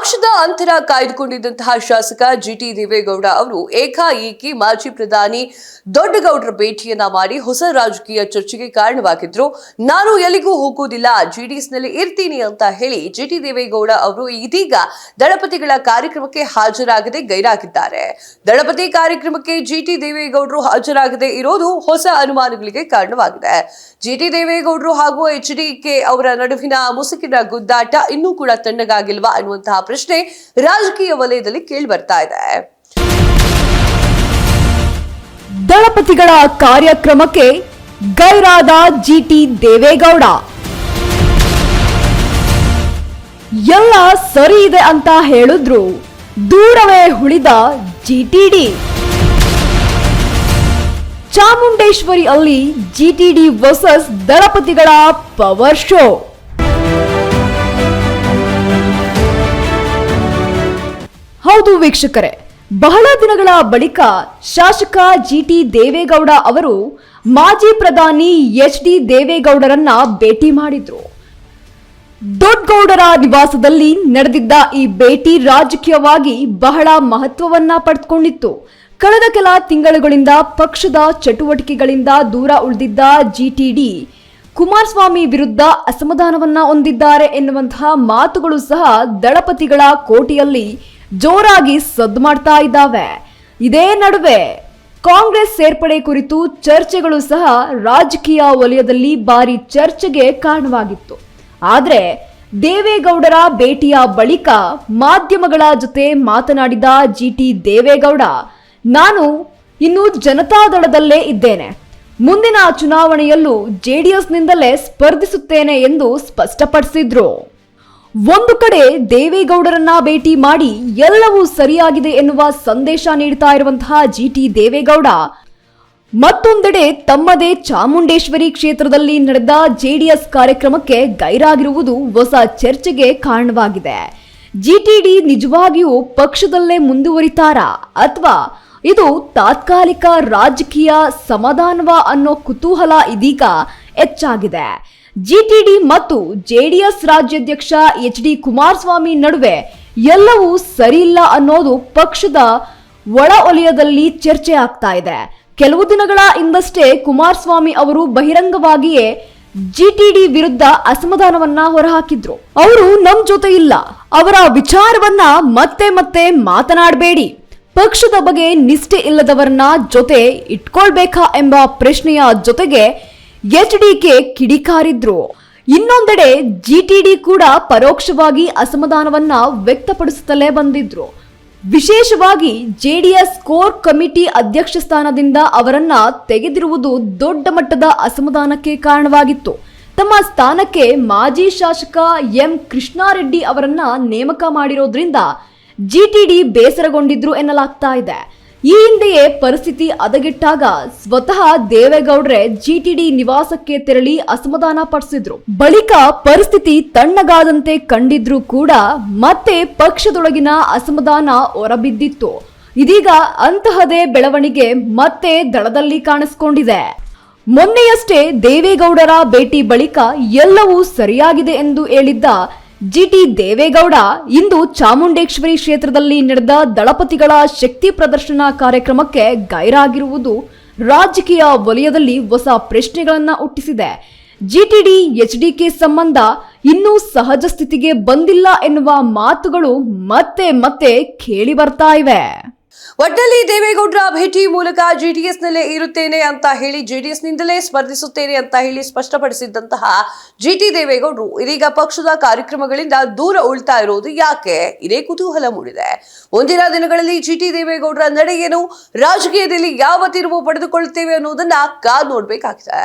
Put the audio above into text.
ಪಕ್ಷದ ಅಂತರ ಕಾಯ್ದುಕೊಂಡಿದ್ದಂತಹ ಶಾಸಕ ಜಿಟಿ ದೇವೇಗೌಡ ಅವರು ಏಕಾಏಕಿ ಮಾಜಿ ಪ್ರಧಾನಿ ದೊಡ್ಡಗೌಡರ ಭೇಟಿಯನ್ನ ಮಾಡಿ ಹೊಸ ರಾಜಕೀಯ ಚರ್ಚೆಗೆ ಕಾರಣವಾಗಿದ್ರು. ನಾನು ಎಲ್ಲಿಗೂ ಹೋಗುವುದಿಲ್ಲ, ಜೆಡಿಎಸ್ ನಲ್ಲಿ ಇರ್ತೀನಿ ಅಂತ ಹೇಳಿ ಜಿಟಿ ದೇವೇಗೌಡ ಅವರು ಇದೀಗ ದಳಪತಿಗಳ ಕಾರ್ಯಕ್ರಮಕ್ಕೆ ಹಾಜರಾಗದೆ ಗೈರಾಗಿದ್ದಾರೆ. ದಳಪತಿ ಕಾರ್ಯಕ್ರಮಕ್ಕೆ ಜಿಟಿ ದೇವೇಗೌಡರು ಹಾಜರಾಗದೆ ಇರೋದು ಹೊಸ ಅನುಮಾನಗಳಿಗೆ ಕಾರಣವಾಗಿದೆ. ಜಿಟಿ ದೇವೇಗೌಡರು ಹಾಗೂ ಎಚ್ಡಿಕೆ ಅವರ ನಡುವಿನ ಮುಸುಕಿನ ಗುದ್ದಾಟ ಇನ್ನೂ ಕೂಡ ತಣ್ಣಗಾಗಿಲ್ವಾ ಅನ್ನುವಂತಹ ಪ್ರಶ್ನೆ ರಾಜಕೀಯ ವಲಯದಲ್ಲಿ ಕೇಳಿ ಬರ್ತಾ ಇದೆ. ದಳಪತಿಗಳ ಕಾರ್ಯಕ್ರಮಕ್ಕೆ ಗೈರಾದ ಜಿಟಿ ದೇವೇಗೌಡ. ಎಲ್ಲ ಸರಿ ಇದೆ ಅಂತ ಹೇಳಿದ್ರು ದೂರವೇ ಉಳಿದ ಜಿಟಿಡಿ. ಚಾಮುಂಡೇಶ್ವರಿ ಅಲ್ಲಿ ಜಿಟಿಡಿ ವರ್ಸಸ್ ದಳಪತಿಗಳ ಪವರ್ ಶೋ. ಹೌದು ವೀಕ್ಷಕರೇ, ಬಹಳ ದಿನಗಳ ಬಳಿಕ ಶಾಸಕ ಜಿಟಿ ದೇವೇಗೌಡ ಅವರು ಮಾಜಿ ಪ್ರಧಾನಿ ಎಚ್ಡಿ ದೇವೇಗೌಡರನ್ನ ಭೇಟಿ ಮಾಡಿದ್ರು. ದೊಡ್ಡಗೌಡರ ನಿವಾಸದಲ್ಲಿ ನಡೆದಿದ್ದ ಈ ಭೇಟಿ ರಾಜಕೀಯವಾಗಿ ಬಹಳ ಮಹತ್ವವನ್ನ ಪಡೆದುಕೊಂಡಿತ್ತು. ಕಳೆದ ಕೆಲ ತಿಂಗಳುಗಳಿಂದ ಪಕ್ಷದ ಚಟುವಟಿಕೆಗಳಿಂದ ದೂರ ಉಳಿದಿದ್ದ ಜಿಟಿಡಿ ಕುಮಾರಸ್ವಾಮಿ ವಿರುದ್ಧ ಅಸಮಾಧಾನವನ್ನ ಹೊಂದಿದ್ದಾರೆ ಎನ್ನುವಂತಹ ಮಾತುಗಳು ಸಹ ದಳಪತಿಗಳ ಕೋಟೆಯಲ್ಲಿ ಜೋರಾಗಿ ಸದ್ದು ಮಾಡ್ತಾ ಇದ್ದಾವೆ. ಇದೇ ನಡುವೆ ಕಾಂಗ್ರೆಸ್ ಸೇರ್ಪಡೆ ಕುರಿತು ಚರ್ಚೆಗಳು ಸಹ ರಾಜಕೀಯ ವಲಯದಲ್ಲಿ ಭಾರಿ ಚರ್ಚೆಗೆ ಕಾರಣವಾಗಿತ್ತು. ಆದರೆ ದೇವೇಗೌಡರ ಭೇಟಿಯ ಬಳಿಕ ಮಾಧ್ಯಮಗಳ ಜೊತೆ ಮಾತನಾಡಿದ ಜಿಟಿ ದೇವೇಗೌಡ, ನಾನು ಇನ್ನು ಜನತಾದಳದಲ್ಲೇ ಇದ್ದೇನೆ, ಮುಂದಿನ ಚುನಾವಣೆಯಲ್ಲೂ ಜೆಡಿಎಸ್ನಿಂದಲೇ ಸ್ಪರ್ಧಿಸುತ್ತೇನೆ ಎಂದು ಸ್ಪಷ್ಟಪಡಿಸಿದ್ರು. ಒಂದು ಕಡೆ ದೇವೇಗೌಡರನ್ನ ಭೇಟಿ ಮಾಡಿ ಎಲ್ಲವೂ ಸರಿಯಾಗಿದೆ ಎನ್ನುವ ಸಂದೇಶ ನೀಡುತ್ತಾ ಇರುವಂತಹ ಜಿಟಿ ದೇವೇಗೌಡ, ಮತ್ತೊಂದೆಡೆ ತಮ್ಮದೇ ಚಾಮುಂಡೇಶ್ವರಿ ಕ್ಷೇತ್ರದಲ್ಲಿ ನಡೆದ ಜೆಡಿಎಸ್ ಕಾರ್ಯಕ್ರಮಕ್ಕೆ ಗೈರಾಗಿರುವುದು ಹೊಸ ಚರ್ಚೆಗೆ ಕಾರಣವಾಗಿದೆ. ಜಿಟಿಡಿ ನಿಜವಾಗಿಯೂ ಪಕ್ಷದಲ್ಲೇ ಮುಂದುವರಿತಾರಾ ಅಥವಾ ಇದು ತಾತ್ಕಾಲಿಕ ರಾಜಕೀಯ ಸಮಾಧಾನವ ಅನ್ನೋ ಕುತೂಹಲ ಇದೀಗ ಹೆಚ್ಚಾಗಿದೆ. ಜಿಟಿಡಿ ಮತ್ತು ಜೆಡಿಎಸ್ ರಾಜ್ಯಾಧ್ಯಕ್ಷ ಎಚ್ಡಿ ಕುಮಾರಸ್ವಾಮಿ ನಡುವೆ ಎಲ್ಲವೂ ಸರಿಯಿಲ್ಲ ಅನ್ನೋದು ಪಕ್ಷದ ಒಳ ವಲಯದಲ್ಲಿ ಚರ್ಚೆ ಆಗ್ತಾ ಇದೆ. ಕೆಲವು ದಿನಗಳ ಹಿಂದಷ್ಟೇ ಕುಮಾರಸ್ವಾಮಿ ಅವರು ಬಹಿರಂಗವಾಗಿಯೇ ಜಿಟಿಡಿ ವಿರುದ್ಧ ಅಸಮಾಧಾನವನ್ನ ಹೊರಹಾಕಿದ್ರು. ಅವರು ನಮ್ ಜೊತೆ ಇಲ್ಲ, ಅವರ ವಿಚಾರವನ್ನ ಮತ್ತೆ ಮತ್ತೆ ಮಾತನಾಡಬೇಡಿ, ಪಕ್ಷದ ಬಗ್ಗೆ ನಿಷ್ಠೆ ಇಲ್ಲದವರನ್ನ ಜೊತೆ ಇಟ್ಕೊಳ್ಬೇಕಾ ಎಂಬ ಪ್ರಶ್ನೆಯ ಜೊತೆಗೆ ಎಚ್ಡಿಕೆ ಕಿಡಿಕಾರಿದ್ರು. ಇನ್ನೊಂದೆಡೆ ಜಿಟಿಡಿ ಕೂಡ ಪರೋಕ್ಷವಾಗಿ ಅಸಮಾಧಾನವನ್ನ ವ್ಯಕ್ತಪಡಿಸುತ್ತಲೇ ಬಂದಿದ್ರು. ವಿಶೇಷವಾಗಿ ಜೆಡಿಎಸ್ ಕೋರ್ ಕಮಿಟಿ ಅಧ್ಯಕ್ಷ ಸ್ಥಾನದಿಂದ ಅವರನ್ನ ತೆಗೆದಿರುವುದು ದೊಡ್ಡ ಮಟ್ಟದ ಅಸಮಾಧಾನಕ್ಕೆ ಕಾರಣವಾಗಿತ್ತು. ತಮ್ಮ ಸ್ಥಾನಕ್ಕೆ ಮಾಜಿ ಶಾಸಕ ಎಂ ಕೃಷ್ಣಾರೆಡ್ಡಿ ಅವರನ್ನ ನೇಮಕ ಮಾಡಿರೋದ್ರಿಂದ ಜಿಟಿಡಿ ಬೇಸರಗೊಂಡಿದ್ರು ಎನ್ನಲಾಗ್ತಾ ಇದೆ. ಈ ಹಿಂದೆಯೇ ಪರಿಸ್ಥಿತಿ ಹದಗೆಟ್ಟಾಗ ಸ್ವತಃ ದೇವೇಗೌಡ್ರೆ ಜಿಟಿಡಿ ನಿವಾಸಕ್ಕೆ ತೆರಳಿ ಅಸಮಾಧಾನ ಪಡಿಸಿದ್ರು. ಬಳಿಕ ಪರಿಸ್ಥಿತಿ ತಣ್ಣಗಾದಂತೆ ಕಂಡಿದ್ರು ಕೂಡ ಮತ್ತೆ ಪಕ್ಷದೊಳಗಿನ ಅಸಮಾಧಾನ ಹೊರಬಿದ್ದಿತ್ತು. ಇದೀಗ ಅಂತಹದೇ ಬೆಳವಣಿಗೆ ಮತ್ತೆ ದಳದಲ್ಲಿ ಕಾಣಿಸಿಕೊಂಡಿದೆ. ಮೊನ್ನೆಯಷ್ಟೇ ದೇವೇಗೌಡರ ಭೇಟಿ ಬಳಿಕ ಎಲ್ಲವೂ ಸರಿಯಾಗಿದೆ ಎಂದು ಹೇಳಿದ್ದ ಜಿಟಿ ದೇವೇಗೌಡ ಇಂದು ಚಾಮುಂಡೇಶ್ವರಿ ಕ್ಷೇತ್ರದಲ್ಲಿ ನಡೆದ ದಳಪತಿಗಳ ಶಕ್ತಿ ಪ್ರದರ್ಶನ ಕಾರ್ಯಕ್ರಮಕ್ಕೆ ಗೈರಾಗಿರುವುದು ರಾಜಕೀಯ ವಲಯದಲ್ಲಿ ಹೊಸ ಪ್ರಶ್ನೆಗಳನ್ನ ಹುಟ್ಟಿಸಿದೆ. ಜಿಟಿಡಿ ಎಚ್ಡಿಕೆ ಸಂಬಂಧ ಇನ್ನೂ ಸಹಜ ಸ್ಥಿತಿಗೆ ಬಂದಿಲ್ಲ ಎನ್ನುವ ಮಾತುಗಳು ಮತ್ತೆ ಮತ್ತೆ ಕೇಳಿ ಬರ್ತಾ ಇವೆ. ಒಟ್ಟಲ್ಲಿ ದೇವೇಗೌಡರ ಭೇಟಿ ಮೂಲಕ ಜೆಡಿಎಸ್ ನಲ್ಲೇ ಇರುತ್ತೇನೆ ಅಂತ ಹೇಳಿ ಜೆಡಿಎಸ್ ನಿಂದಲೇ ಸ್ಪರ್ಧಿಸುತ್ತೇನೆ ಅಂತ ಹೇಳಿ ಸ್ಪಷ್ಟಪಡಿಸಿದಂತಹ ಜಿಟಿ ದೇವೇಗೌಡರು ಇದೀಗ ಪಕ್ಷದ ಕಾರ್ಯಕ್ರಮಗಳಿಂದ ದೂರ ಉಳ್ತಾ ಇರೋದು ಯಾಕೆ? ಇದೇ ಕುತೂಹಲ ಮೂಡಿದೆ. ಮುಂದಿನ ದಿನಗಳಲ್ಲಿ ಜಿಟಿ ದೇವೇಗೌಡರ ನಡೆಯನ್ನು ರಾಜಕೀಯದಲ್ಲಿ ಯಾವ ತಿರುವು ಪಡೆದುಕೊಳ್ಳುತ್ತೇವೆ ಅನ್ನೋದನ್ನ ಕಾದು ನೋಡ್ಬೇಕಾಗಿದೆ.